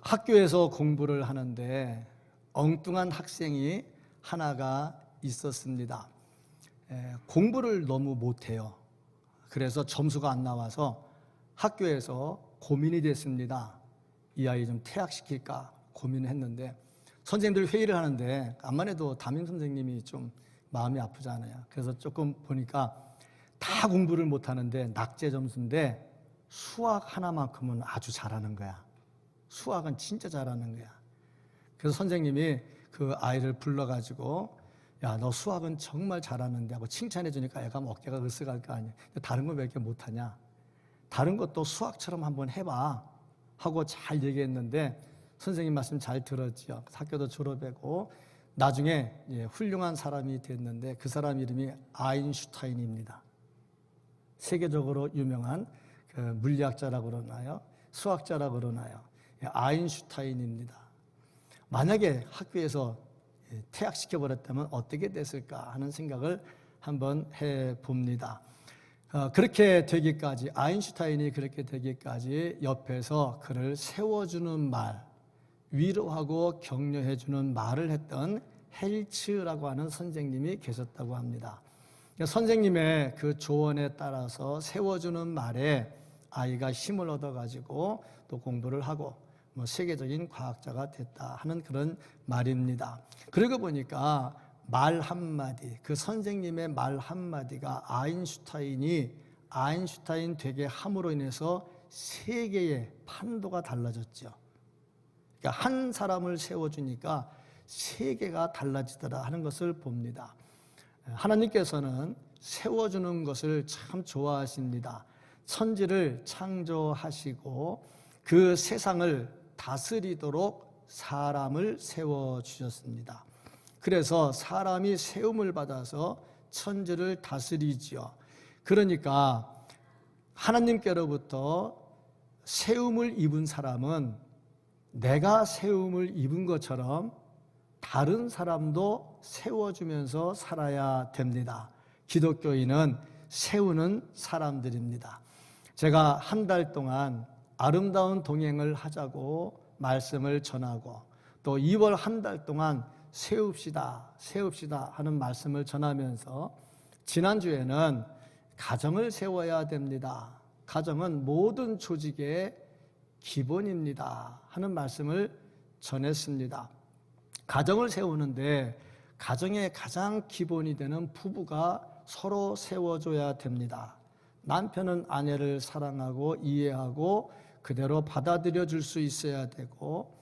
학교에서 공부를 하는데 엉뚱한 학생이 하나가 있었습니다. 공부를 너무 못해요. 그래서 점수가 안 나와서 학교에서 고민이 됐습니다. 이 아이 좀 퇴학시킬까 고민을 했는데, 선생님들 회의를 하는데 암만 해도 담임 선생님이 좀 마음이 아프잖아요. 그래서 조금 보니까 다 공부를 못하는데 낙제 점수인데 수학 하나만큼은 아주 잘하는 거야. 수학은 진짜 잘하는 거야. 그래서 선생님이 그 아이를 불러가지고, 야, 너 수학은 정말 잘하는데 하고 칭찬해 주니까 애가 어깨가 으쓱할 거 아니야. 다른 거 왜 이렇게 못하냐, 다른 것도 수학처럼 한번 해봐 하고 잘 얘기했는데 선생님 말씀 잘 들었지요. 학교도 졸업하고 나중에 훌륭한 사람이 됐는데 그 사람 이름이 아인슈타인입니다. 세계적으로 유명한 그 물리학자라고 그러나요, 수학자라고 그러나요, 아인슈타인입니다. 만약에 학교에서 퇴학시켜버렸다면 어떻게 됐을까 하는 생각을 한번 해봅니다. 그렇게 되기까지, 아인슈타인이 그렇게 되기까지 옆에서 그를 세워주는 말, 위로하고 격려해주는 말을 했던 헬츠라고 하는 선생님이 계셨다고 합니다. 선생님의 그 조언에 따라서 세워주는 말에 아이가 힘을 얻어가지고 또 공부를 하고 세계적인 과학자가 됐다 하는 그런 말입니다. 그러고 보니까 말 한마디, 그 선생님의 말 한마디가 아인슈타인 되게 함으로 인해서 세계의 판도가 달라졌죠. 그러니까 한 사람을 세워주니까 세계가 달라지더라 하는 것을 봅니다. 하나님께서는 세워주는 것을 참 좋아하십니다. 천지를 창조하시고 그 세상을 다스리도록 사람을 세워주셨습니다. 그래서 사람이 세움을 받아서 천지를 다스리지요. 그러니까 하나님께로부터 세움을 입은 사람은 내가 세움을 입은 것처럼 다른 사람도 세워주면서 살아야 됩니다. 기독교인은 세우는 사람들입니다. 제가 한 달 동안 아름다운 동행을 하자고 말씀을 전하고 또 2월 한 달 동안 세웁시다 하는 말씀을 전하면서 지난주에는 가정을 세워야 됩니다. 가정은 모든 조직의 기본입니다 하는 말씀을 전했습니다. 가정을 세우는데 가정의 가장 기본이 되는 부부가 서로 세워줘야 됩니다. 남편은 아내를 사랑하고 이해하고 그대로 받아들여 줄 수 있어야 되고,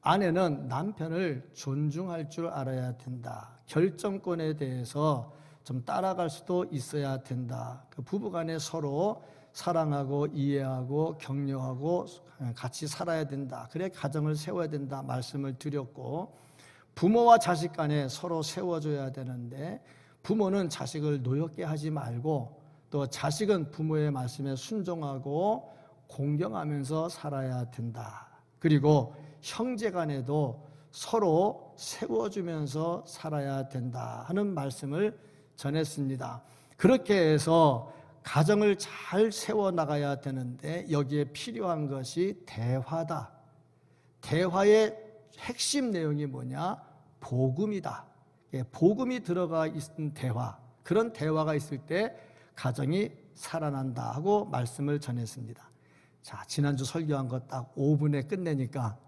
아내는 남편을 존중할 줄 알아야 된다. 결정권에 대해서 좀 따라갈 수도 있어야 된다. 그 부부간에 서로 사랑하고 이해하고 격려하고 같이 살아야 된다. 그래 가정을 세워야 된다 말씀을 드렸고, 부모와 자식 간에 서로 세워줘야 되는데 부모는 자식을 노엽게 하지 말고 또 자식은 부모의 말씀에 순종하고 공경하면서 살아야 된다. 그리고 형제 간에도 서로 세워주면서 살아야 된다 하는 말씀을 전했습니다. 그렇게 해서 가정을 잘 세워나가야 되는데 여기에 필요한 것이 대화다. 대화의 핵심 내용이 뭐냐? 복음이다. 복음이 들어가 있는 대화, 그런 대화가 있을 때 가정이 살아난다 하고 말씀을 전했습니다. 자, 지난주 설교한 거 딱 5분에 끝내니까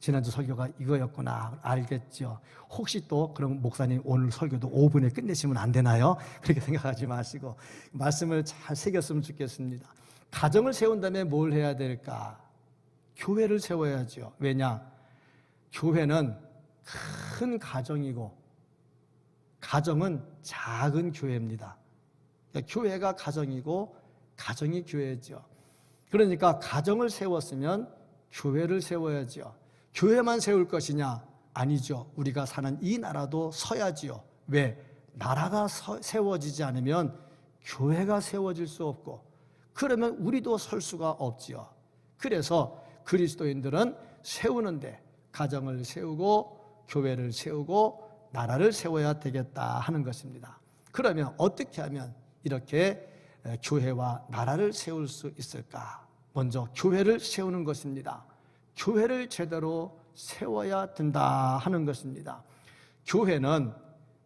지난주 설교가 이거였구나 알겠죠. 혹시 또 그럼 목사님 오늘 설교도 5분에 끝내시면 안 되나요? 그렇게 생각하지 마시고 말씀을 잘 새겼으면 좋겠습니다. 가정을 세운 다음에 뭘 해야 될까? 교회를 세워야죠. 왜냐? 교회는 큰 가정이고 가정은 작은 교회입니다. 그러니까 교회가 가정이고 가정이 교회죠. 그러니까 가정을 세웠으면 교회를 세워야죠. 교회만 세울 것이냐? 아니죠. 우리가 사는 이 나라도 서야지요. 왜? 나라가 세워지지 않으면 교회가 세워질 수 없고, 그러면 우리도 설 수가 없지요. 그래서 그리스도인들은 세우는데 가정을 세우고 교회를 세우고 나라를 세워야 되겠다 하는 것입니다. 그러면 어떻게 하면 이렇게 교회와 나라를 세울 수 있을까? 먼저 교회를 세우는 것입니다. 교회를 제대로 세워야 된다 하는 것입니다. 교회는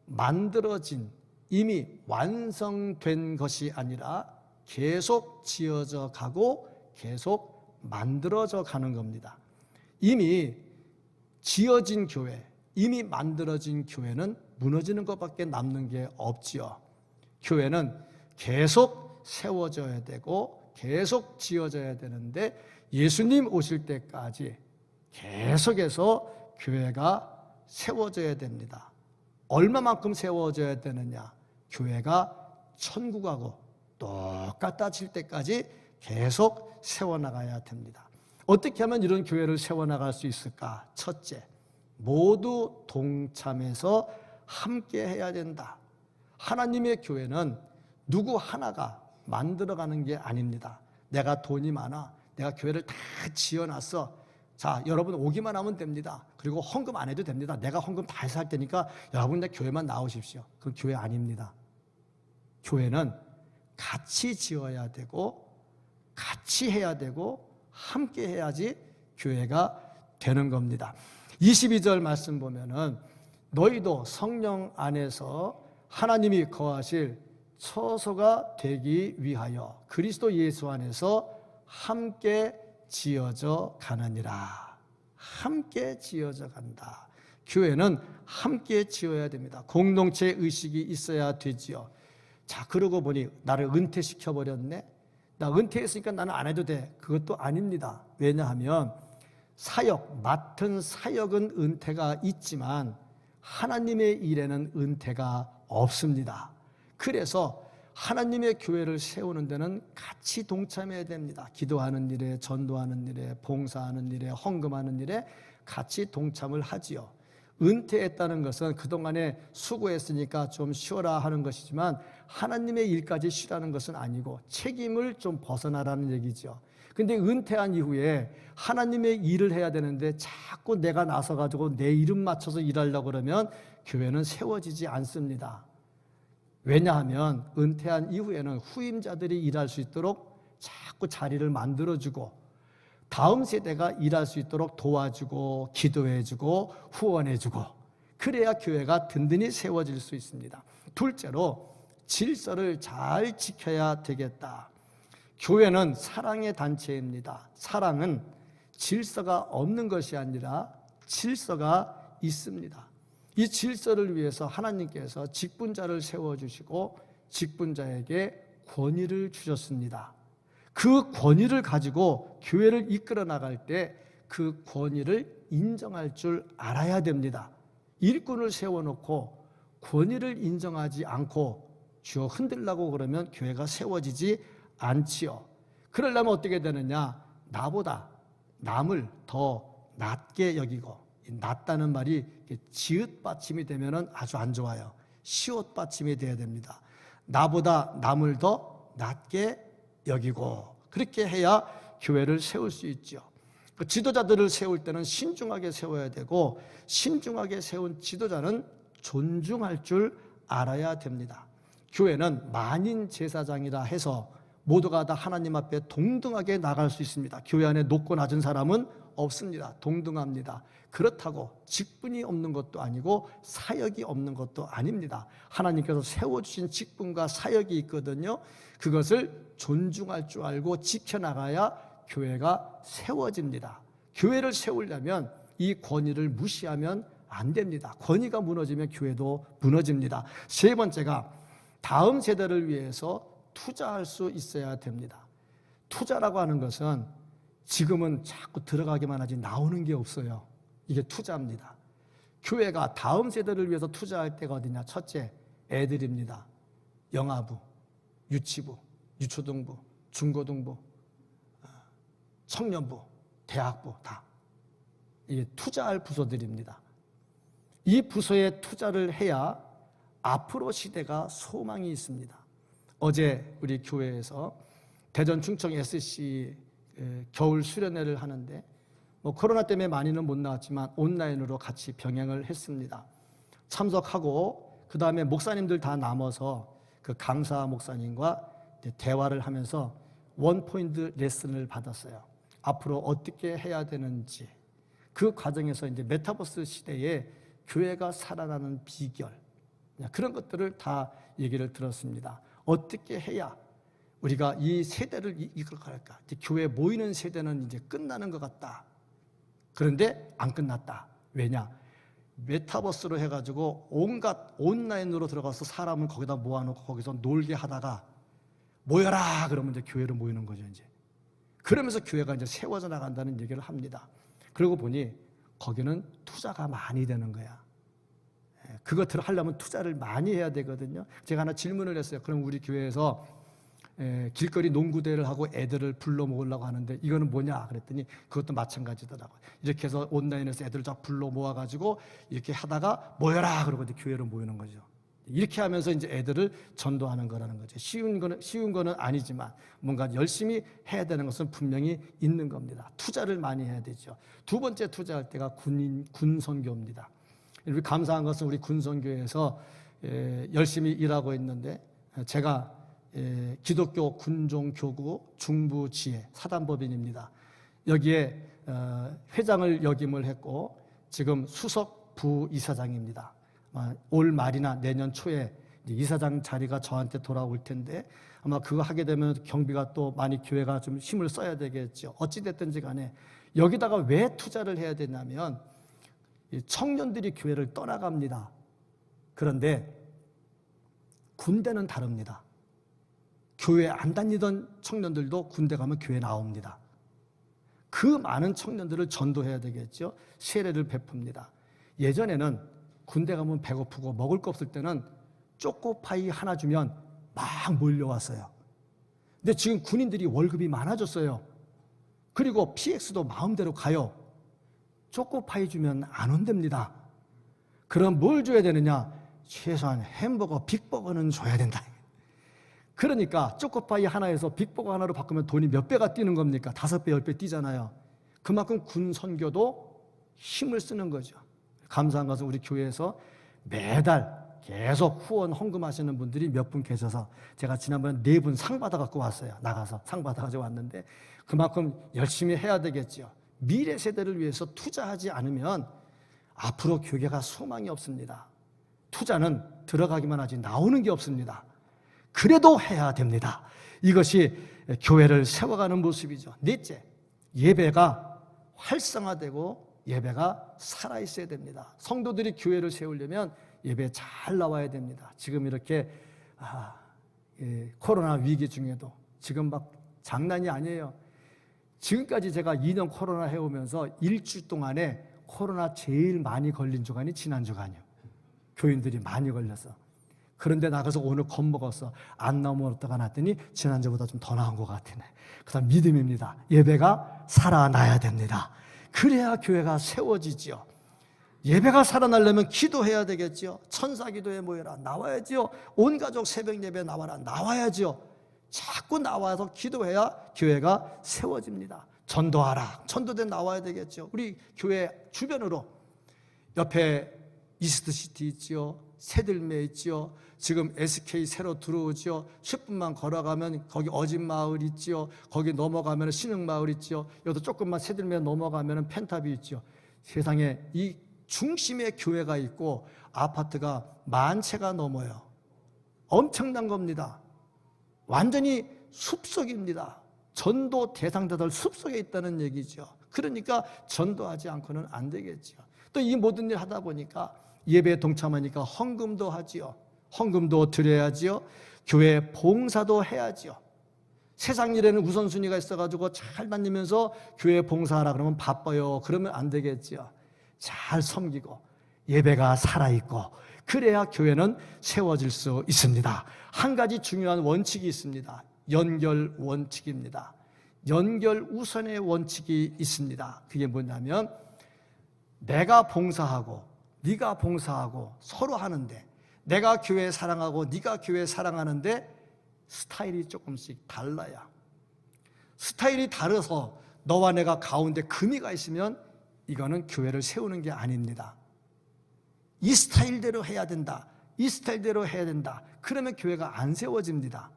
만들어진, 이미 완성된 것이 아니라 계속 지어져 가고 계속 만들어져 가는 겁니다. 이미 지어진 교회, 이미 만들어진 교회는 무너지는 것밖에 남는 게 없지요. 교회는 계속 세워져야 되고 계속 지어져야 되는데 예수님 오실 때까지 계속해서 교회가 세워져야 됩니다. 얼마만큼 세워져야 되느냐? 교회가 천국하고 똑같아질 때까지 계속 세워나가야 됩니다. 어떻게 하면 이런 교회를 세워나갈 수 있을까? 첫째, 모두 동참해서 함께 해야 된다. 하나님의 교회는 누구 하나가 만들어가는 게 아닙니다. 내가 돈이 많아, 내가 교회를 다 지어놨어, 자 여러분 오기만 하면 됩니다. 그리고 헌금 안 해도 됩니다. 내가 헌금 다 해서 할 테니까 여러분 내 교회만 나오십시오. 그건 교회 아닙니다. 교회는 같이 지어야 되고 같이 해야 되고 함께 해야지 교회가 되는 겁니다. 22절 말씀 보면은 너희도 성령 안에서 하나님이 거하실 처소가 되기 위하여 그리스도 예수 안에서 함께 지어져 가느니라. 함께 지어져 간다. 교회는 함께 지어야 됩니다. 공동체 의식이 있어야 되지요. 자, 그러고 보니 나를 은퇴시켜버렸네? 나 은퇴했으니까 나는 안 해도 돼. 그것도 아닙니다. 왜냐하면 사역, 맡은 사역은 은퇴가 있지만 하나님의 일에는 은퇴가 없습니다. 그래서 하나님의 교회를 세우는 데는 같이 동참해야 됩니다. 기도하는 일에, 전도하는 일에, 봉사하는 일에, 헌금하는 일에 같이 동참을 하지요. 은퇴했다는 것은 그동안에 수고했으니까 좀 쉬어라 하는 것이지만 하나님의 일까지 쉬라는 것은 아니고 책임을 좀 벗어나라는 얘기죠. 근데 은퇴한 이후에 하나님의 일을 해야 되는데 자꾸 내가 나서가지고 내 이름 맞춰서 일하려고 그러면 교회는 세워지지 않습니다. 왜냐하면 은퇴한 이후에는 후임자들이 일할 수 있도록 자꾸 자리를 만들어주고 다음 세대가 일할 수 있도록 도와주고 기도해주고 후원해주고 그래야 교회가 든든히 세워질 수 있습니다. 둘째로 질서를 잘 지켜야 되겠다. 교회는 사랑의 단체입니다. 사랑은 질서가 없는 것이 아니라 질서가 있습니다. 이 질서를 위해서 하나님께서 직분자를 세워주시고 직분자에게 권위를 주셨습니다. 그 권위를 가지고 교회를 이끌어 나갈 때 그 권위를 인정할 줄 알아야 됩니다. 일꾼을 세워놓고 권위를 인정하지 않고 쥐어 흔들려고 그러면 교회가 세워지지 않지요. 그러려면 어떻게 되느냐? 나보다 남을 더 낮게 여기고, 낮다는 말이 지읒 받침이 되면 아주 안 좋아요. 시옷 받침이 돼야 됩니다. 나보다 남을 더 낮게 여기고, 그렇게 해야 교회를 세울 수 있죠. 그 지도자들을 세울 때는 신중하게 세워야 되고, 신중하게 세운 지도자는 존중할 줄 알아야 됩니다. 교회는 만인 제사장이라 해서 모두가 다 하나님 앞에 동등하게 나갈 수 있습니다. 교회 안에 높고 낮은 사람은 없습니다. 동등합니다. 그렇다고 직분이 없는 것도 아니고 사역이 없는 것도 아닙니다. 하나님께서 세워주신 직분과 사역이 있거든요. 그것을 존중할 줄 알고 지켜나가야 교회가 세워집니다. 교회를 세우려면 이 권위를 무시하면 안 됩니다. 권위가 무너지면 교회도 무너집니다. 세 번째가 다음 세대를 위해서 투자할 수 있어야 됩니다. 투자라고 하는 것은 지금은 자꾸 들어가기만 하지 나오는 게 없어요. 이게 투자입니다. 교회가 다음 세대를 위해서 투자할 때가 어디냐? 첫째, 애들입니다. 영아부, 유치부, 유초등부, 중고등부, 청년부, 대학부 다. 이게 투자할 부서들입니다. 이 부서에 투자를 해야 앞으로 시대가 소망이 있습니다. 어제 우리 교회에서 대전 충청 SC 겨울 수련회를 하는데 코로나 때문에 많이는 못 나왔지만 온라인으로 같이 병행을 했습니다. 참석하고 그 다음에 목사님들 다 남아서 그 강사 목사님과 대화를 하면서 원포인트 레슨을 받았어요. 앞으로 어떻게 해야 되는지, 그 과정에서 이제 메타버스 시대에 교회가 살아나는 비결, 그런 것들을 다 얘기를 들었습니다. 어떻게 해야 우리가 이 세대를 이끌까? 교회 모이는 세대는 이제 끝나는 것 같다. 그런데 안 끝났다. 왜냐? 메타버스로 해가지고 온갖 온라인으로 들어가서 사람을 거기다 모아놓고 거기서 놀게 하다가 모여라 그러면 이제 교회로 모이는 거죠. 이제 그러면서 교회가 이제 세워져 나간다는 얘기를 합니다. 그러고 보니 거기는 투자가 많이 되는 거야. 그것들을 하려면 투자를 많이 해야 되거든요. 제가 하나 질문을 했어요. 그럼 우리 교회에서 길거리 농구대회를 하고 애들을 불러 모으려고 하는데 이거는 뭐냐 그랬더니 그것도 마찬가지더라고요. 이렇게 해서 온라인에서 애들을 쫙 불러 모아가지고 이렇게 하다가 모여라 그러고 이제 교회로 모이는 거죠. 이렇게 하면서 이제 애들을 전도하는 거라는 거죠. 쉬운 거는 아니지만 뭔가 열심히 해야 되는 것은 분명히 있는 겁니다. 투자를 많이 해야 되죠. 두 번째 투자할 때가 군 선교입니다. 우리 감사한 것은 우리 군 선교에서 열심히 일하고 있는데 제가 기독교 군종교구 중부지회 사단법인입니다. 여기에 회장을 역임을 했고 지금 수석 부이사장입니다. 올 말이나 내년 초에 이사장 자리가 저한테 돌아올 텐데 아마 그거 하게 되면 경비가 또 많이 교회가 좀 힘을 써야 되겠죠. 어찌됐든지 간에 여기다가 왜 투자를 해야 되냐면 청년들이 교회를 떠나갑니다. 그런데 군대는 다릅니다. 교회 안 다니던 청년들도 군대 가면 교회 나옵니다. 그 많은 청년들을 전도해야 되겠죠. 세례를 베풉니다. 예전에는 군대 가면 배고프고 먹을 거 없을 때는 초코파이 하나 주면 막 몰려왔어요. 근데 지금 군인들이 월급이 많아졌어요. 그리고 PX도 마음대로 가요. 초코파이 주면 안 온답니다. 그럼 뭘 줘야 되느냐? 최소한 햄버거, 빅버거는 줘야 된다. 그러니까 초코파이 하나에서 빅버거 하나로 바꾸면 돈이 몇 배가 뛰는 겁니까? 5배, 10배 뛰잖아요. 그만큼 군 선교도 힘을 쓰는 거죠. 감사한 것은 우리 교회에서 매달 계속 후원 헌금하시는 분들이 몇 분 계셔서 제가 지난번에 4분 상 받아갖고 왔어요. 나가서 상 받아가지고 왔는데 그만큼 열심히 해야 되겠죠. 미래 세대를 위해서 투자하지 않으면 앞으로 교회가 소망이 없습니다. 투자는 들어가기만 하지 나오는 게 없습니다. 그래도 해야 됩니다. 이것이 교회를 세워가는 모습이죠. 넷째, 예배가 활성화되고 예배가 살아있어야 됩니다. 성도들이 교회를 세우려면 예배 잘 나와야 됩니다. 지금 이렇게 코로나 위기 중에도 지금 막 장난이 아니에요. 지금까지 제가 2년 코로나 해오면서 일주 동안에 코로나 제일 많이 걸린 주간이 지난 주간이요. 교인들이 많이 걸렸어. 그런데 나가서 오늘 겁먹었어. 안 나오면 어떡하 놨더니 지난주보다 좀 더 나은 것 같으네. 그 다음 믿음입니다. 예배가 살아나야 됩니다. 그래야 교회가 세워지죠. 예배가 살아나려면 기도해야 되겠죠. 천사 기도에 모여라 나와야죠. 온 가족 새벽 예배 나와라 나와야죠. 자꾸 나와서 기도해야 교회가 세워집니다. 전도하라 전도대 나와야 되겠죠. 우리 교회 주변으로 옆에 이스트시티 있죠. 새들매 있죠. 지금 SK 새로 들어오죠. 10분만 걸어가면 거기 어진마을 있죠. 거기 넘어가면 신흥마을 있죠. 여기도 조금만 새들매 넘어가면 펜탑이 있죠. 세상에 이 중심에 교회가 있고 아파트가 10,000채가 넘어요. 엄청난 겁니다. 완전히 숲속입니다. 전도 대상자들 숲속에 있다는 얘기죠. 그러니까 전도하지 않고는 안 되겠죠. 또 이 모든 일 하다 보니까 예배에 동참하니까 헌금도 하지요. 헌금도 드려야지요. 교회 봉사도 해야지요. 세상 일에는 우선순위가 있어가지고 잘 다니면서 교회 봉사하라 그러면 바빠요. 그러면 안 되겠지요. 잘 섬기고 예배가 살아있고 그래야 교회는 세워질 수 있습니다. 한 가지 중요한 원칙이 있습니다. 연결 원칙입니다. 연결 우선의 원칙이 있습니다. 그게 뭐냐면 내가 봉사하고 네가 봉사하고 서로 하는데 내가 교회 사랑하고 네가 교회 사랑하는데 스타일이 조금씩 달라야. 스타일이 다르서 너와 내가 가운데 금이가 있으면 이거는 교회를 세우는 게 아닙니다. 이 스타일대로 해야 된다. 이 스타일대로 해야 된다. 그러면 교회가 안 세워집니다.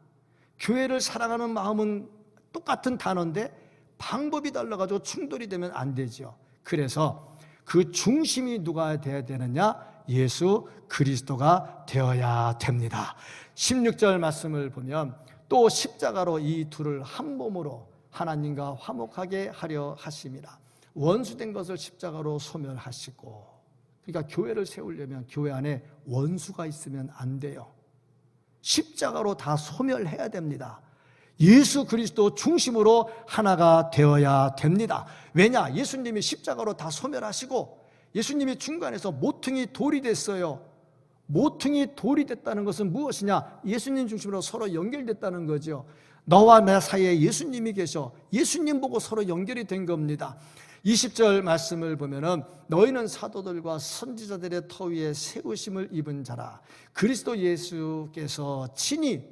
교회를 사랑하는 마음은 똑같은 단어인데 방법이 달라가지고 충돌이 되면 안 되죠. 그래서 그 중심이 누가 되어야 되느냐? 예수 그리스도가 되어야 됩니다. 16절 말씀을 보면 또 십자가로 이 둘을 한 몸으로 하나님과 화목하게 하려 하심이라. 원수된 것을 십자가로 소멸하시고, 그러니까 교회를 세우려면 교회 안에 원수가 있으면 안 돼요. 십자가로 다 소멸해야 됩니다. 예수 그리스도 중심으로 하나가 되어야 됩니다. 왜냐? 예수님이 십자가로 다 소멸하시고 예수님이 중간에서 모퉁이 돌이 됐어요. 모퉁이 돌이 됐다는 것은 무엇이냐? 예수님 중심으로 서로 연결됐다는 거죠. 너와 내 사이에 예수님이 계셔. 예수님 보고 서로 연결이 된 겁니다. 20절 말씀을 보면은 너희는 사도들과 선지자들의 터 위에 세우심을 입은 자라. 그리스도 예수께서 친히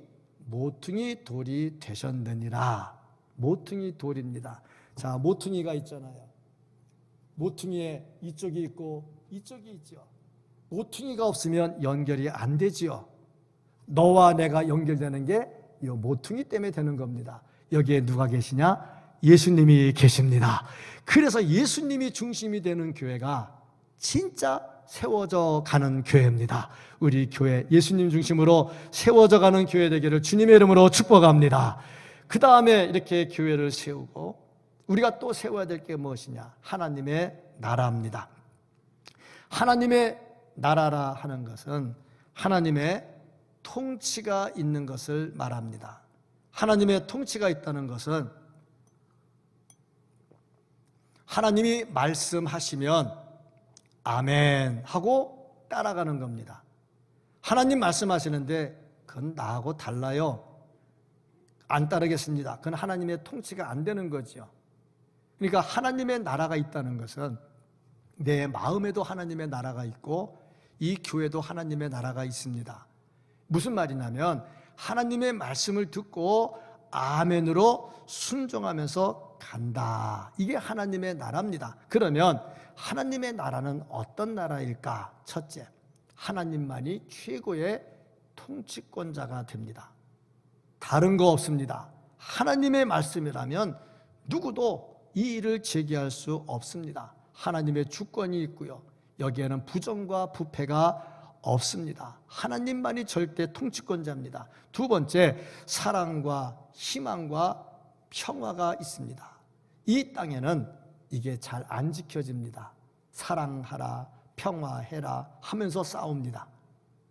모퉁이 돌이 되셨느니라. 모퉁이 돌입니다. 자, 모퉁이가 있잖아요. 모퉁이에 이쪽이 있고 이쪽이 있죠. 모퉁이가 없으면 연결이 안 되지요. 너와 내가 연결되는 게 이 모퉁이 때문에 되는 겁니다. 여기에 누가 계시냐? 예수님이 계십니다. 그래서 예수님이 중심이 되는 교회가 진짜 세워져 가는 교회입니다. 우리 교회 예수님 중심으로 세워져 가는 교회 되기를 주님의 이름으로 축복합니다. 그 다음에 이렇게 교회를 세우고 우리가 또 세워야 될 게 무엇이냐? 하나님의 나라입니다. 하나님의 나라라 하는 것은 하나님의 통치가 있는 것을 말합니다. 하나님의 통치가 있다는 것은 하나님이 말씀하시면 아멘 하고 따라가는 겁니다. 하나님 말씀하시는데 그건 나하고 달라요. 안 따르겠습니다. 그건 하나님의 통치가 안 되는 거죠. 그러니까 하나님의 나라가 있다는 것은 내 마음에도 하나님의 나라가 있고 이 교회도 하나님의 나라가 있습니다. 무슨 말이냐면 하나님의 말씀을 듣고 아멘으로 순종하면서 간다. 이게 하나님의 나라입니다. 그러면 하나님의 나라는 어떤 나라일까? 첫째, 하나님만이 최고의 통치권자가 됩니다. 다른 거 없습니다. 하나님의 말씀이라면 누구도 이 일을 제기할 수 없습니다. 하나님의 주권이 있고요. 여기에는 부정과 부패가 없습니다. 하나님만이 절대 통치권자입니다. 두 번째, 사랑과 희망과 평화가 있습니다. 이 땅에는 이게 잘 안 지켜집니다. 사랑하라, 평화해라 하면서 싸웁니다.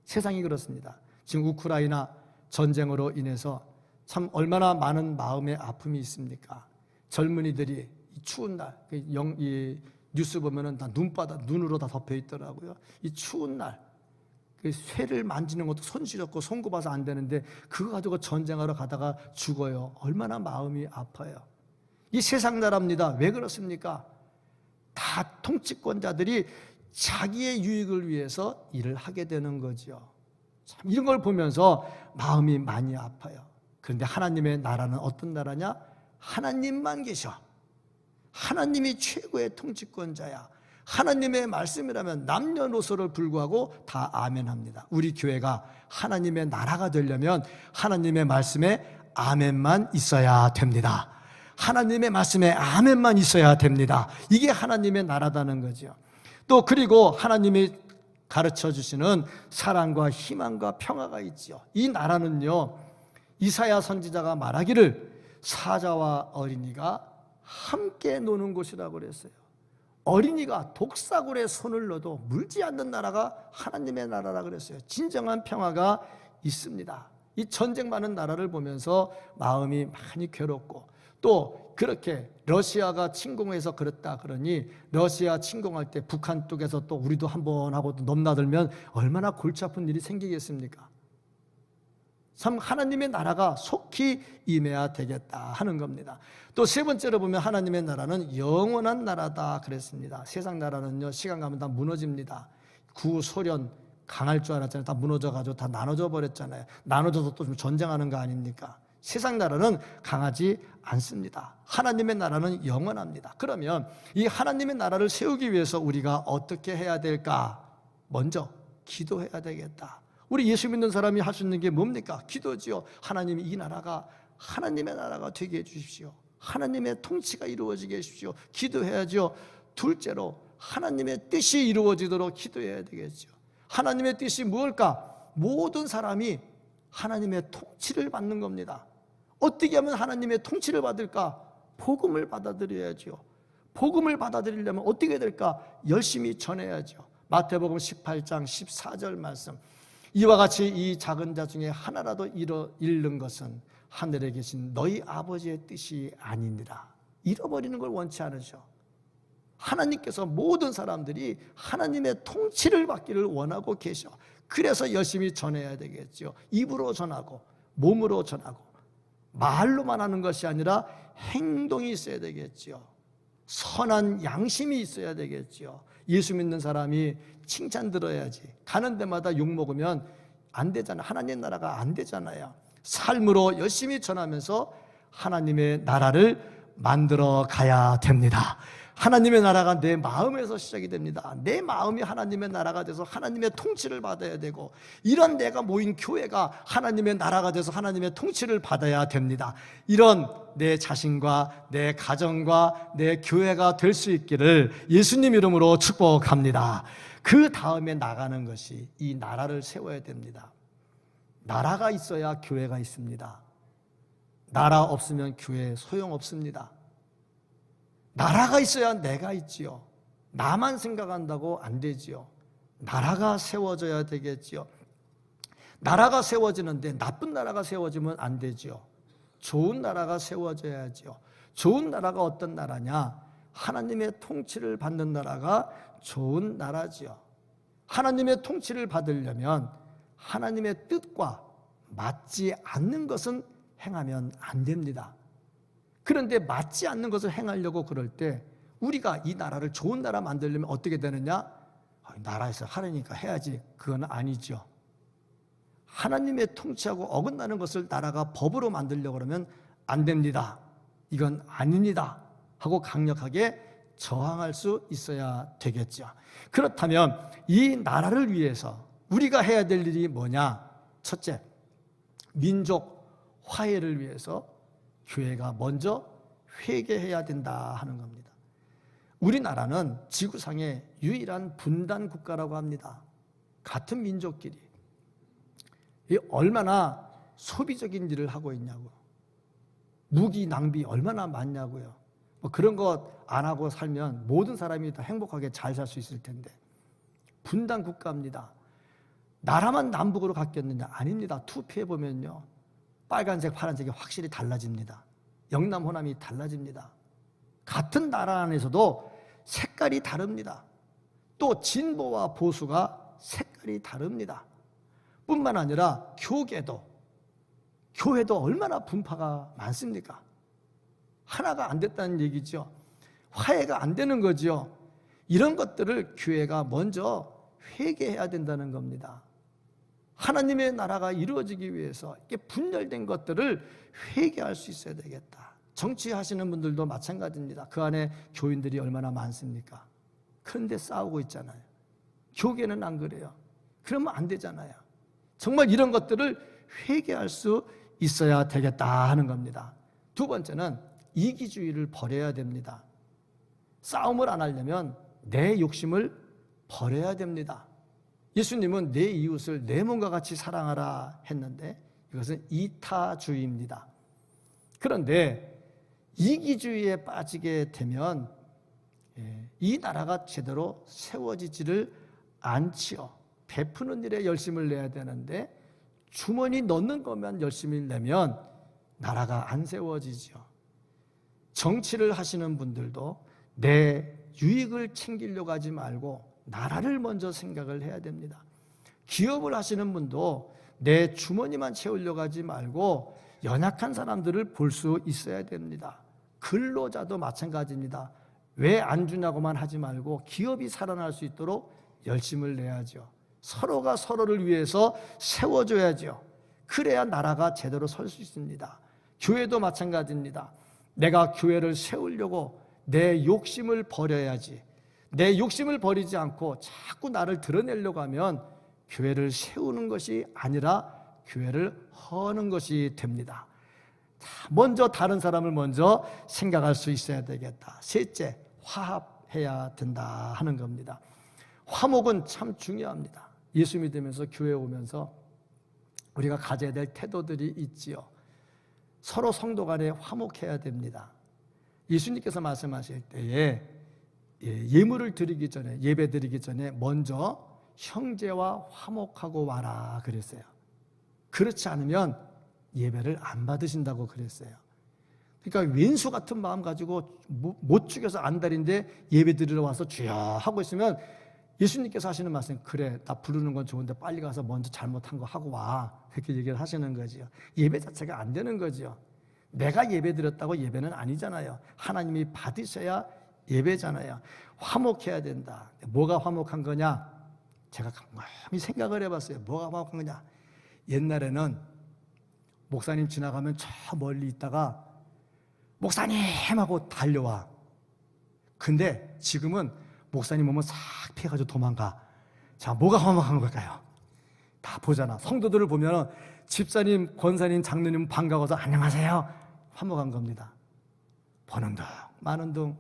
세상이 그렇습니다. 지금 우크라이나 전쟁으로 인해서 참 얼마나 많은 마음의 아픔이 있습니까? 젊은이들이 추운 날, 이 뉴스 보면은 다 눈으로 다 덮여 있더라고요. 이 추운 날, 쇠를 만지는 것도 손 시렵고 손 꼽아서 안 되는데 그거 가지고 전쟁하러 가다가 죽어요. 얼마나 마음이 아파요. 이 세상 나라입니다. 왜 그렇습니까? 다 통치권자들이 자기의 유익을 위해서 일을 하게 되는 거죠. 참 이런 걸 보면서 마음이 많이 아파요. 그런데 하나님의 나라는 어떤 나라냐? 하나님만 계셔. 하나님이 최고의 통치권자야. 하나님의 말씀이라면 남녀노소를 불구하고 다 아멘합니다. 우리 교회가 하나님의 나라가 되려면 하나님의 말씀에 아멘만 있어야 됩니다. 하나님의 말씀에 아멘만 있어야 됩니다. 이게 하나님의 나라다는 거죠. 또 그리고 하나님이 가르쳐 주시는 사랑과 희망과 평화가 있죠. 이 나라는요, 이사야 선지자가 말하기를 사자와 어린이가 함께 노는 곳이라고 그랬어요. 어린이가 독사굴에 손을 넣어도 물지 않는 나라가 하나님의 나라라 그랬어요. 진정한 평화가 있습니다. 이 전쟁 많은 나라를 보면서 마음이 많이 괴롭고, 또 그렇게 러시아가 침공해서 그렇다 그러니 러시아 침공할 때 북한 쪽에서 또 우리도 한번 하고 또 넘나들면 얼마나 골치 아픈 일이 생기겠습니까? 참 하나님의 나라가 속히 임해야 되겠다 하는 겁니다. 또 세 번째로 보면 하나님의 나라는 영원한 나라다 그랬습니다. 세상 나라는요, 시간 가면 다 무너집니다. 구소련 강할 줄 알았잖아요. 다 무너져가지고 다 나눠져 버렸잖아요. 나눠져서 또 좀 전쟁하는 거 아닙니까? 세상 나라는 강하지 않습니다. 하나님의 나라는 영원합니다. 그러면 이 하나님의 나라를 세우기 위해서 우리가 어떻게 해야 될까? 먼저 기도해야 되겠다. 우리 예수 믿는 사람이 할 수 있는 게 뭡니까? 기도지요. 하나님, 이 나라가 하나님의 나라가 되게 해주십시오. 하나님의 통치가 이루어지게 해주십시오. 기도해야죠. 둘째로 하나님의 뜻이 이루어지도록 기도해야 되겠죠. 하나님의 뜻이 무엇일까? 모든 사람이 하나님의 통치를 받는 겁니다. 어떻게 하면 하나님의 통치를 받을까? 복음을 받아들여야죠. 복음을 받아들이려면 어떻게 해야 될까? 열심히 전해야죠. 마태복음 18장 14절 말씀, 이와 같이 이 작은 자 중에 하나라도 잃는 것은 하늘에 계신 너희 아버지의 뜻이 아니니라. 잃어버리는 걸 원치 않으셔. 하나님께서 모든 사람들이 하나님의 통치를 받기를 원하고 계셔. 그래서 열심히 전해야 되겠죠. 입으로 전하고 몸으로 전하고 말로만 하는 것이 아니라 행동이 있어야 되겠죠. 선한 양심이 있어야 되겠죠. 예수 믿는 사람이 칭찬 들어야지. 가는 데마다 욕 먹으면 안 되잖아요. 하나님 나라가 안 되잖아요. 삶으로 열심히 전하면서 하나님의 나라를 만들어 가야 됩니다. 하나님의 나라가 내 마음에서 시작이 됩니다. 내 마음이 하나님의 나라가 돼서 하나님의 통치를 받아야 되고, 이런 내가 모인 교회가 하나님의 나라가 돼서 하나님의 통치를 받아야 됩니다. 이런 내 자신과 내 가정과 내 교회가 될 수 있기를 예수님 이름으로 축복합니다. 그 다음에 나가는 것이 이 나라를 세워야 됩니다. 나라가 있어야 교회가 있습니다. 나라 없으면 교회 소용없습니다. 나라가 있어야 내가 있지요. 나만 생각한다고 안 되지요. 나라가 세워져야 되겠지요. 나라가 세워지는데 나쁜 나라가 세워지면 안 되지요. 좋은 나라가 세워져야지요. 좋은 나라가 어떤 나라냐? 하나님의 통치를 받는 나라가 좋은 나라지요. 하나님의 통치를 받으려면 하나님의 뜻과 맞지 않는 것은 행하면 안 됩니다. 그런데 맞지 않는 것을 행하려고 그럴 때 우리가 이 나라를 좋은 나라 만들려면 어떻게 되느냐? 나라에서 하라니까 해야지. 그건 아니죠. 하나님의 통치하고 어긋나는 것을 나라가 법으로 만들려고 그러면 안 됩니다. 이건 아닙니다 하고 강력하게 저항할 수 있어야 되겠죠. 그렇다면 이 나라를 위해서 우리가 해야 될 일이 뭐냐? 첫째, 민족 화해를 위해서 교회가 먼저 회개해야 된다 하는 겁니다. 우리나라는 지구상의 유일한 분단 국가라고 합니다. 같은 민족끼리 얼마나 소비적인 일을 하고 있냐고, 무기 낭비 얼마나 많냐고요. 그런 것 안 하고 살면 모든 사람이 다 행복하게 잘 살 수 있을 텐데, 분단 국가입니다. 나라만 남북으로 갔겠느냐? 아닙니다. 투표해 보면요, 빨간색, 파란색이 확실히 달라집니다. 영남, 호남이 달라집니다. 같은 나라 안에서도 색깔이 다릅니다. 또 진보와 보수가 색깔이 다릅니다. 뿐만 아니라 교회도 얼마나 분파가 많습니까? 하나가 안 됐다는 얘기죠. 화해가 안 되는 거죠. 이런 것들을 교회가 먼저 회개해야 된다는 겁니다. 하나님의 나라가 이루어지기 위해서 이렇게 분열된 것들을 회개할 수 있어야 되겠다. 정치하시는 분들도 마찬가지입니다. 그 안에 교인들이 얼마나 많습니까? 그런데 싸우고 있잖아요. 교계는 안 그래요. 그러면 안 되잖아요. 정말 이런 것들을 회개할 수 있어야 되겠다 하는 겁니다. 두 번째는 이기주의를 버려야 됩니다. 싸움을 안 하려면 내 욕심을 버려야 됩니다. 예수님은 내 이웃을 내 몸과 같이 사랑하라 했는데 이것은 이타주의입니다. 그런데 이기주의에 빠지게 되면 이 나라가 제대로 세워지지를 않지요. 베푸는 일에 열심을 내야 되는데 주머니 넣는 것만 열심히 내면 나라가 안 세워지죠. 정치를 하시는 분들도 내 유익을 챙기려고 하지 말고 나라를 먼저 생각을 해야 됩니다. 기업을 하시는 분도 내 주머니만 채우려고 하지 말고 연약한 사람들을 볼 수 있어야 됩니다. 근로자도 마찬가지입니다. 왜 안 주냐고만 하지 말고 기업이 살아날 수 있도록 열심을 내야죠. 서로가 서로를 위해서 세워줘야죠. 그래야 나라가 제대로 설 수 있습니다. 교회도 마찬가지입니다. 내가 교회를 세우려고 내 욕심을 버려야지. 내 욕심을 버리지 않고 자꾸 나를 드러내려고 하면 교회를 세우는 것이 아니라 교회를 허는 것이 됩니다. 자, 먼저 다른 사람을 먼저 생각할 수 있어야 되겠다. 셋째, 화합해야 된다 하는 겁니다. 화목은 참 중요합니다. 예수 믿으면서 교회 오면서 우리가 가져야 될 태도들이 있지요. 서로 성도 간에 화목해야 됩니다. 예수님께서 말씀하실 때에 예물을 드리기 전에, 예배 드리기 전에 먼저 형제와 화목하고 와라 그랬어요. 그렇지 않으면 예배를 안 받으신다고 그랬어요. 그러니까 왼수 같은 마음 가지고 못 죽여서 안달인데 예배 드리러 와서 주여 하고 있으면 예수님께서 하시는 말씀, 그래 나 부르는 건 좋은데 빨리 가서 먼저 잘못한 거 하고 와, 그렇게 얘기를 하시는 거죠. 예배 자체가 안 되는 거죠. 내가 예배 드렸다고 예배는 아니잖아요. 하나님이 받으셔야 예배잖아요. 화목해야 된다. 뭐가 화목한 거냐? 제가 많이 생각을 해봤어요. 뭐가 화목한 거냐? 옛날에는 목사님 지나가면 저 멀리 있다가 목사님 하고 달려와. 근데 지금은 목사님 오면 싹 피해가지고 도망가. 자, 뭐가 화목한 걸까요? 다 보잖아. 성도들을 보면 집사님, 권사님, 장로님 반가워서 안녕하세요. 화목한 겁니다. 보는 둥 마는 둥.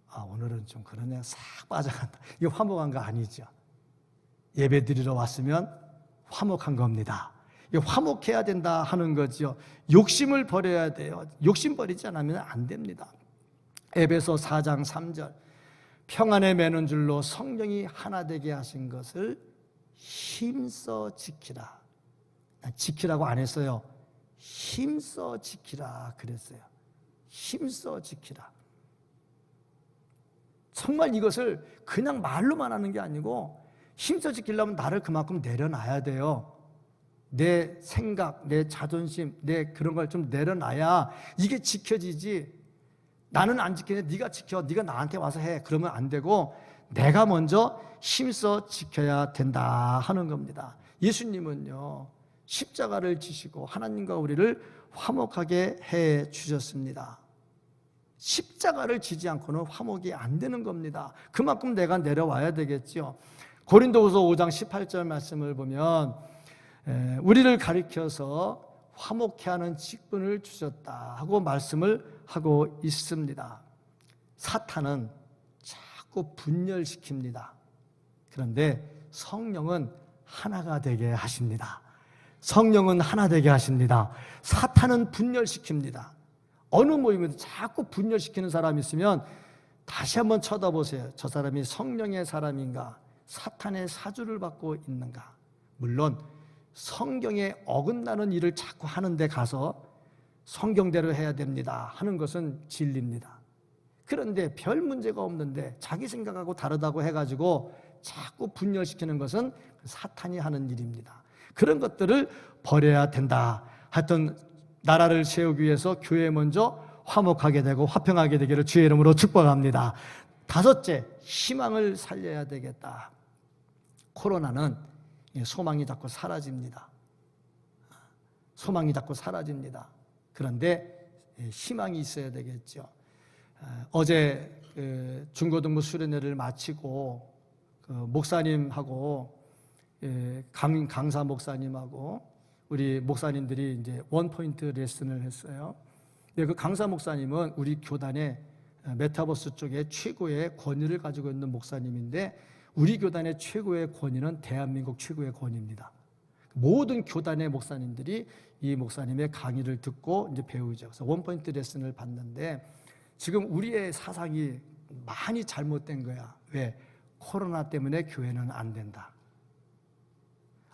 아, 오늘은 좀 그러네. 싹 빠져간다. 이게 화목한 거 아니죠. 예배 드리러 왔으면 화목한 겁니다. 이게 화목해야 된다 하는 거죠. 욕심을 버려야 돼요. 욕심 버리지 않으면 안 됩니다. 에베소 4장 3절. 평안에 매는 줄로 성령이 하나 되게 하신 것을 힘써 지키라. 지키라고 안 했어요. 힘써 지키라 그랬어요. 힘써 지키라. 정말 이것을 그냥 말로만 하는 게 아니고 힘써 지키려면 나를 그만큼 내려놔야 돼요. 내 생각, 내 자존심, 내 그런 걸 좀 내려놔야 이게 지켜지지. 나는 안 지키는데 네가 지켜, 네가 나한테 와서 해, 그러면 안 되고 내가 먼저 힘써 지켜야 된다 하는 겁니다. 예수님은요 십자가를 지시고 하나님과 우리를 화목하게 해 주셨습니다. 십자가를 지지 않고는 화목이 안 되는 겁니다. 그만큼 내가 내려와야 되겠죠. 고린도후서 5장 18절 말씀을 보면 우리를 가리켜서 화목케 하는 직분을 주셨다 하고 말씀을 하고 있습니다. 사탄은 자꾸 분열시킵니다. 그런데 성령은 하나가 되게 하십니다. 성령은 하나 되게 하십니다. 사탄은 분열시킵니다. 어느 모임에도 자꾸 분열시키는 사람이 있으면 다시 한번 쳐다보세요. 저 사람이 성령의 사람인가? 사탄의 사주를 받고 있는가? 물론 성경에 어긋나는 일을 자꾸 하는데 가서 성경대로 해야 됩니다 하는 것은 진리입니다. 그런데 별 문제가 없는데 자기 생각하고 다르다고 해가지고 자꾸 분열시키는 것은 사탄이 하는 일입니다. 그런 것들을 버려야 된다. 하여튼 나라를 세우기 위해서 교회에 먼저 화목하게 되고 화평하게 되기를 주의 이름으로 축복합니다. 다섯째, 희망을 살려야 되겠다. 코로나는 소망이 자꾸 사라집니다. 소망이 자꾸 사라집니다. 그런데 희망이 있어야 되겠죠. 어제 중고등부 수련회를 마치고 목사님하고 강사 목사님하고 우리 목사님들이 이제 원포인트 레슨을 했어요. 그 강사 목사님은 우리 교단의 메타버스 쪽에 최고의 권위를 가지고 있는 목사님인데 우리 교단의 최고의 권위는 대한민국 최고의 권위입니다. 모든 교단의 목사님들이 이 목사님의 강의를 듣고 이제 배우죠. 그래서 원포인트 레슨을 받는데 지금 우리의 사상이 많이 잘못된 거야. 왜? 코로나 때문에 교회는 안 된다.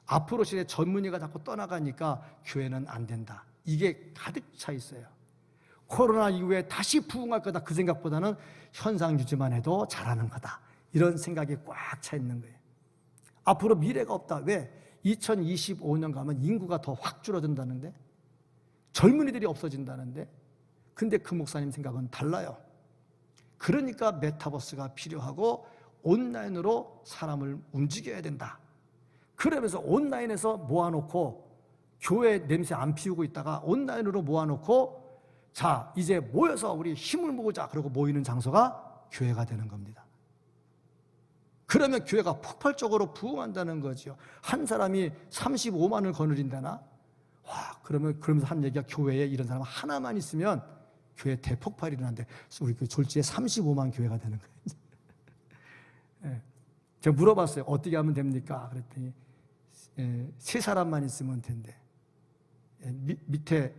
앞으로 시대 전문의가 자꾸 떠나가니까 교회는 안 된다. 이게 가득 차 있어요. 코로나 이후에 다시 부흥할 거다. 그 생각보다는 현상 유지만 해도 잘하는 거다. 이런 생각이 꽉 차 있는 거예요. 앞으로 미래가 없다. 왜? 2025년 가면 인구가 더 확 줄어든다는데, 젊은이들이 없어진다는데, 근데 그 목사님 생각은 달라요. 그러니까 메타버스가 필요하고 온라인으로 사람을 움직여야 된다. 그러면서 온라인에서 모아놓고 교회 냄새 안 피우고 있다가 온라인으로 모아놓고 자 이제 모여서 우리 힘을 모으자. 그러고 모이는 장소가 교회가 되는 겁니다. 그러면 교회가 폭발적으로 부흥한다는 거죠. 한 사람이 35만을 거느린다나 와, 그러면서 한 얘기가 교회에 이런 사람 하나만 있으면 교회 대폭발이 일어난대. 우리 그 졸지에 35만 교회가 되는 거예요. 예. 제가 물어봤어요. 어떻게 하면 됩니까? 그랬더니 세 사람만 있으면 된대. 밑에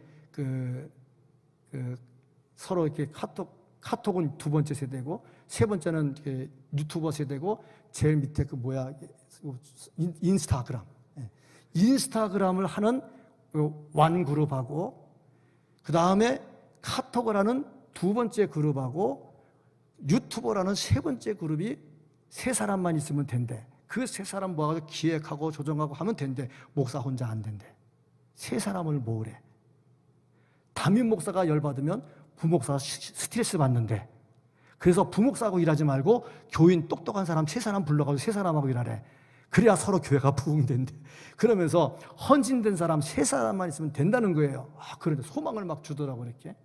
서로 이렇게 카톡은 두 번째 세대고, 세 번째는 유튜버 세대고, 제일 밑에 인스타그램. 인스타그램을 하는 완 그룹하고, 그 다음에 카톡을 하는 두 번째 그룹하고, 유튜버라는 세 번째 그룹이 세 사람만 있으면 된대. 그 세 사람 모아서 기획하고 조정하고 하면 된대. 목사 혼자 안 된대. 세 사람을 모으래. 담임 목사가 열받으면 부목사가 스트레스 받는데, 그래서 부목사하고 일하지 말고 교인 똑똑한 사람 세 사람 불러가지고 세 사람하고 일하래. 그래야 서로 교회가 부흥된대. 그러면서 헌신된 사람 세 사람만 있으면 된다는 거예요. 그런데 소망을 막 주더라고 이렇게.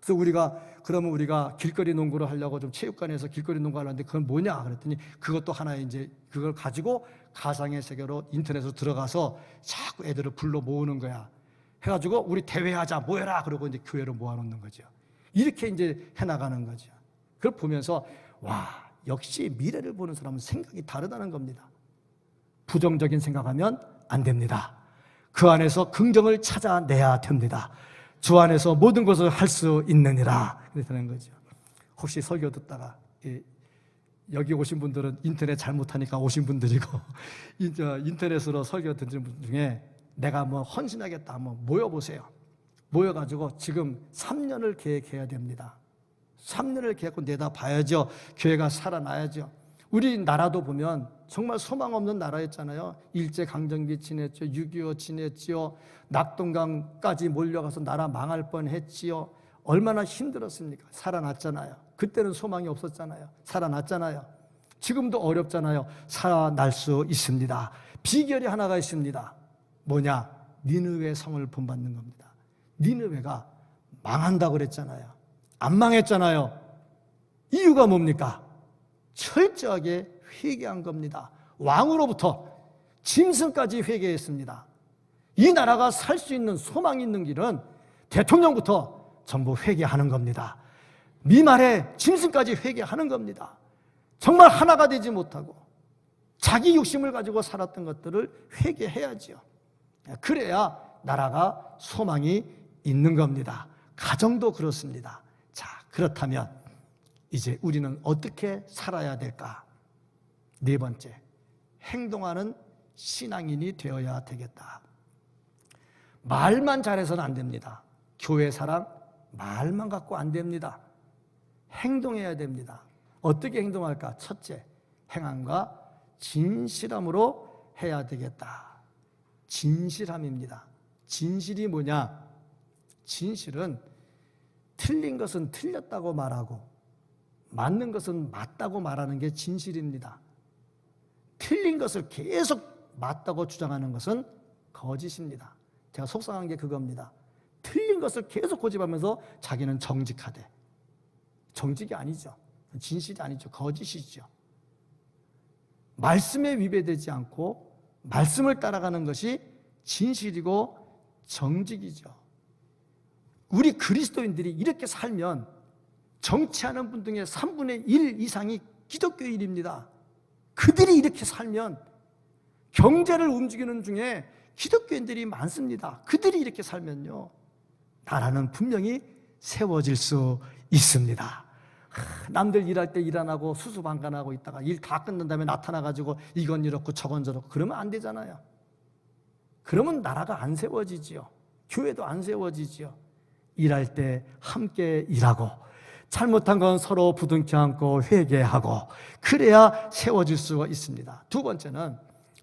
그래서 그러면 우리가 길거리 농구를 하려고 좀 체육관에서 길거리 농구 하려는데 그건 뭐냐 그랬더니, 그것도 하나의 이제 그걸 가지고 가상의 세계로 인터넷으로 들어가서 자꾸 애들을 불러 모으는 거야. 해가지고 우리 대회하자, 모여라. 그러고 이제 교회로 모아놓는 거죠. 이렇게 이제 해나가는 거죠. 그걸 보면서 와, 역시 미래를 보는 사람은 생각이 다르다는 겁니다. 부정적인 생각하면 안 됩니다. 그 안에서 긍정을 찾아내야 됩니다. 주 안에서 모든 것을 할 수 있느니라. 그렇다는 거죠. 혹시 설교 듣다가 여기 오신 분들은 인터넷 잘못하니까 오신 분들이고, 인터넷으로 설교 듣는 분 중에 내가 뭐 헌신하겠다 한번 모여보세요. 모여가지고 지금 3년을 계획해야 됩니다. 3년을 계획하고 내다봐야죠. 교회가 살아나야죠. 우리 나라도 보면 정말 소망 없는 나라였잖아요. 일제강점기 지냈죠. 6.25 지냈지요. 낙동강까지 몰려가서 나라 망할 뻔했지요. 얼마나 힘들었습니까? 살아났잖아요. 그때는 소망이 없었잖아요. 살아났잖아요. 지금도 어렵잖아요. 살아날 수 있습니다. 비결이 하나가 있습니다. 뭐냐? 니느웨 성을 본받는 겁니다. 니느웨가 망한다고 그랬잖아요. 안 망했잖아요. 이유가 뭡니까? 철저하게 회개한 겁니다. 왕으로부터 짐승까지 회개했습니다. 이 나라가 살 수 있는 소망이 있는 길은 대통령부터 전부 회개하는 겁니다. 미말에 짐승까지 회개하는 겁니다. 정말 하나가 되지 못하고 자기 욕심을 가지고 살았던 것들을 회개해야지요. 그래야 나라가 소망이 있는 겁니다. 가정도 그렇습니다. 자, 그렇다면 이제 우리는 어떻게 살아야 될까? 네 번째, 행동하는 신앙인이 되어야 되겠다. 말만 잘해서는 안 됩니다. 교회 사랑 말만 갖고 안 됩니다. 행동해야 됩니다. 어떻게 행동할까? 첫째, 행함과 진실함으로 해야 되겠다. 진실함입니다. 진실이 뭐냐? 진실은 틀린 것은 틀렸다고 말하고 맞는 것은 맞다고 말하는 게 진실입니다. 틀린 것을 계속 맞다고 주장하는 것은 거짓입니다. 제가 속상한 게 그겁니다. 틀린 것을 계속 고집하면서 자기는 정직하대. 정직이 아니죠. 진실이 아니죠. 거짓이죠. 말씀에 위배되지 않고 말씀을 따라가는 것이 진실이고 정직이죠. 우리 그리스도인들이 이렇게 살면 정치하는 분 중에 3분의 1 이상이 기독교인입니다. 그들이 이렇게 살면 경제를 움직이는 중에 기독교인들이 많습니다. 그들이 이렇게 살면요, 나라는 분명히 세워질 수 있습니다. 남들 일할 때 일 안 하고 수수방관하고 있다가 일 다 끝난 다음에 나타나가지고 이건 이렇고 저건 저렇고 그러면 안 되잖아요. 그러면 나라가 안 세워지지요. 교회도 안 세워지지요. 일할 때 함께 일하고 잘못한 건 서로 부둥켜 안고 회개하고 그래야 세워질 수가 있습니다. 두 번째는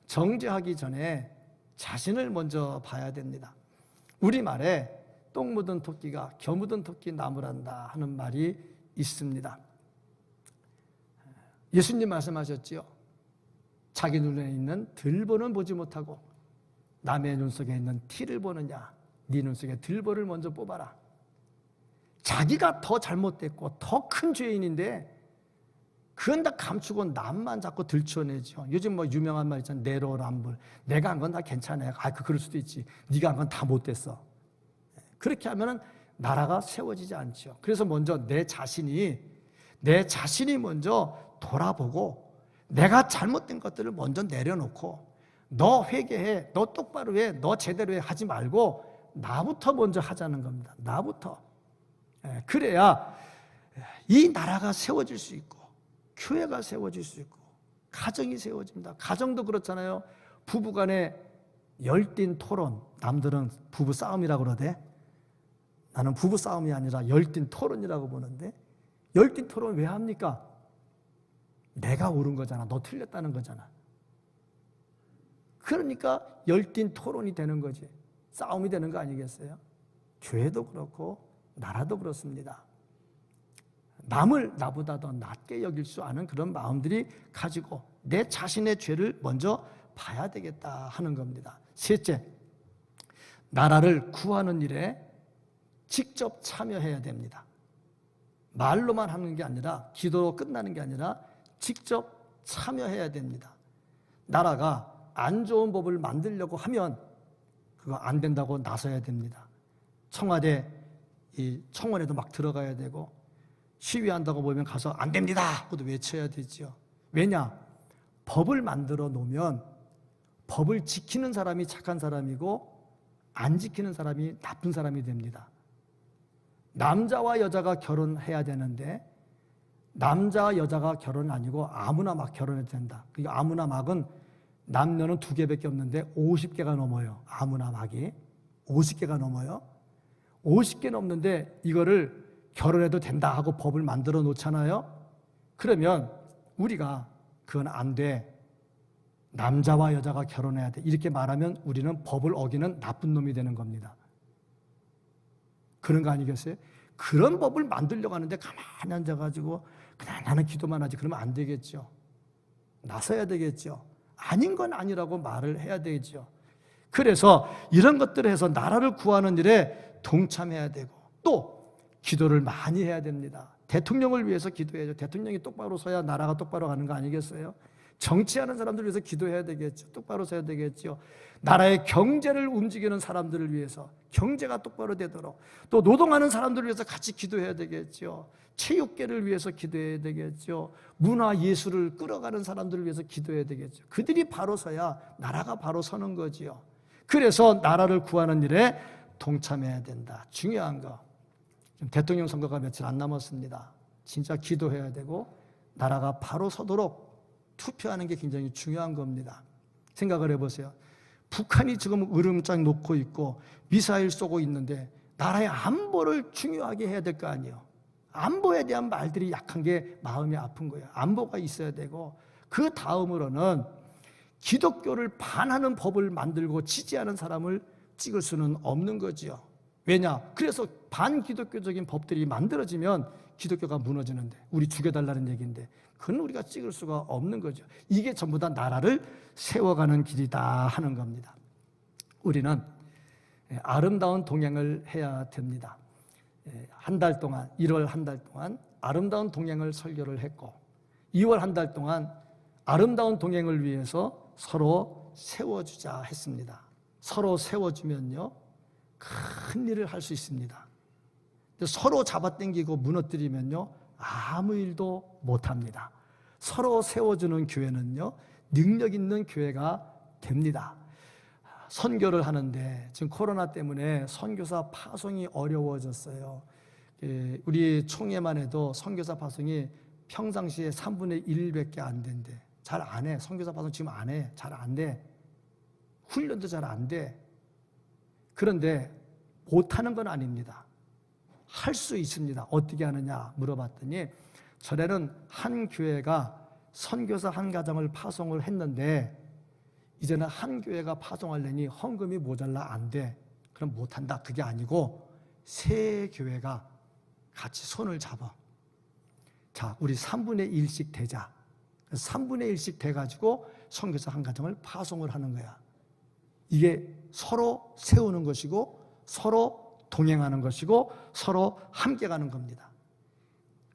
정죄하기 전에 자신을 먼저 봐야 됩니다. 우리말에 똥 묻은 토끼가 겨 묻은 토끼 나무란다 하는 말이 있습니다. 예수님 말씀하셨지요. 자기 눈에 있는 들보는 보지 못하고 남의 눈 속에 있는 티를 보느냐. 네 눈 속에 들보를 먼저 뽑아라. 자기가 더 잘못됐고 더 큰 죄인인데 그건 다 감추고 남만 자꾸 들춰내죠. 요즘 뭐 유명한 말 있잖아요. 내로남불. 내가 한 건 다 괜찮아요. 그럴 수도 있지. 네가 한 건 다 못됐어. 그렇게 하면은 나라가 세워지지 않죠. 그래서 먼저 내 자신이 먼저 돌아보고 내가 잘못된 것들을 먼저 내려놓고 너 회개해, 너 똑바로 해, 너 제대로 해 하지 말고 나부터 먼저 하자는 겁니다. 나부터. 그래야 이 나라가 세워질 수 있고 교회가 세워질 수 있고 가정이 세워집니다. 가정도 그렇잖아요. 부부간에 열띤 토론, 남들은 부부 싸움이라고 그러대. 나는 부부 싸움이 아니라 열띤 토론이라고 보는데, 열띤 토론 왜 합니까? 내가 옳은 거잖아. 너 틀렸다는 거잖아. 그러니까 열띤 토론이 되는 거지. 싸움이 되는 거 아니겠어요? 교회도 그렇고 나라도 그렇습니다. 남을 나보다 더 낮게 여길 수 아는 그런 마음들이 가지고 내 자신의 죄를 먼저 봐야 되겠다 하는 겁니다. 셋째, 나라를 구하는 일에 직접 참여해야 됩니다. 말로만 하는 게 아니라, 기도로 끝나는 게 아니라 직접 참여해야 됩니다. 나라가 안 좋은 법을 만들려고 하면 그거 안 된다고 나서야 됩니다. 청와대 이 청원에도 막 들어가야 되고, 시위한다고 보면 가서 안 됩니다 하고도 외쳐야 되죠. 왜냐? 법을 만들어 놓으면 법을 지키는 사람이 착한 사람이고 안 지키는 사람이 나쁜 사람이 됩니다. 남자와 여자가 결혼해야 되는데 남자와 여자가 결혼 아니고 아무나 막 결혼해도 된다. 그러니까 아무나 막은 남녀는 2개밖에 없는데 50개가 넘어요. 아무나 막이 50개가 넘어요. 50개 넘는데 이거를 결혼해도 된다 하고 법을 만들어 놓잖아요. 그러면 우리가 그건 안 돼, 남자와 여자가 결혼해야 돼, 이렇게 말하면 우리는 법을 어기는 나쁜 놈이 되는 겁니다. 그런 거 아니겠어요? 그런 법을 만들려고 하는데 가만히 앉아가지고 그냥 나는 기도만 하지, 그러면 안 되겠죠. 나서야 되겠죠. 아닌 건 아니라고 말을 해야 되겠죠. 그래서 이런 것들을 해서 나라를 구하는 일에 동참해야 되고, 또 기도를 많이 해야 됩니다. 대통령을 위해서 기도해야죠. 대통령이 똑바로 서야 나라가 똑바로 가는 거 아니겠어요? 정치하는 사람들을 위해서 기도해야 되겠죠. 똑바로 서야 되겠죠. 나라의 경제를 움직이는 사람들을 위해서 경제가 똑바로 되도록, 또 노동하는 사람들을 위해서 같이 기도해야 되겠죠. 체육계를 위해서 기도해야 되겠죠. 문화 예술을 끌어가는 사람들을 위해서 기도해야 되겠죠. 그들이 바로 서야 나라가 바로 서는 거지요. 그래서 나라를 구하는 일에 동참해야 된다. 중요한 거. 지금 대통령 선거가 며칠 안 남았습니다. 진짜 기도해야 되고 나라가 바로 서도록 투표하는 게 굉장히 중요한 겁니다. 생각을 해보세요. 북한이 지금 으름장 놓고 있고 미사일 쏘고 있는데 나라의 안보를 중요하게 해야 될 거 아니에요. 안보에 대한 말들이 약한 게 마음이 아픈 거예요. 안보가 있어야 되고, 그 다음으로는 기독교를 반하는 법을 만들고 지지하는 사람을 찍을 수는 없는 거지요. 왜냐? 그래서 반기독교적인 법들이 만들어지면 기독교가 무너지는데, 우리 죽여달라는 얘기인데 그건 우리가 찍을 수가 없는 거죠. 이게 전부 다 나라를 세워가는 길이다 하는 겁니다. 우리는 아름다운 동행을 해야 됩니다. 한 달 동안, 1월 한 달 동안 아름다운 동행을 설교를 했고, 2월 한 달 동안 아름다운 동행을 위해서 서로 세워주자 했습니다. 서로 세워주면요 큰 일을 할 수 있습니다. 서로 잡아당기고 무너뜨리면요 아무 일도 못합니다. 서로 세워주는 교회는요 능력 있는 교회가 됩니다. 선교를 하는데 지금 코로나 때문에 선교사 파송이 어려워졌어요. 우리 총회만 해도 선교사 파송이 평상시에 3분의 1밖에 안 된대. 잘 안 해. 선교사 파송 지금 안 해. 잘 안 돼. 훈련도 잘 안 돼. 그런데 못하는 건 아닙니다. 할 수 있습니다. 어떻게 하느냐 물어봤더니, 전에는 한 교회가 선교사 한 가정을 파송을 했는데 이제는 한 교회가 파송하려니 헌금이 모자라 안 돼. 그럼 못한다. 그게 아니고 세 교회가 같이 손을 잡아. 자, 우리 3분의 1씩 되자. 3분의 1씩 돼가지고 선교사 한 가정을 파송을 하는 거야. 이게 서로 세우는 것이고 서로 동행하는 것이고 서로 함께 가는 겁니다.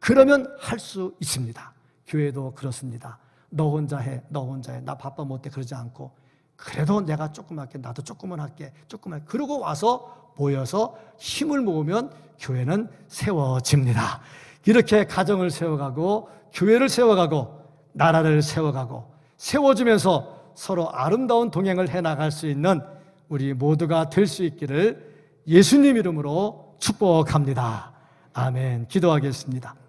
그러면 할 수 있습니다. 교회도 그렇습니다. 너 혼자 해, 너 혼자 해. 나 바빠 못해 그러지 않고 그래도 내가 조금 할게, 나도 조금만 할게, 조금 할게. 그러고 와서 모여서 힘을 모으면 교회는 세워집니다. 이렇게 가정을 세워가고 교회를 세워가고 나라를 세워가고 세워주면서 서로 아름다운 동행을 해나갈 수 있는 우리 모두가 될 수 있기를 예수님 이름으로 축복합니다. 아멘. 기도하겠습니다.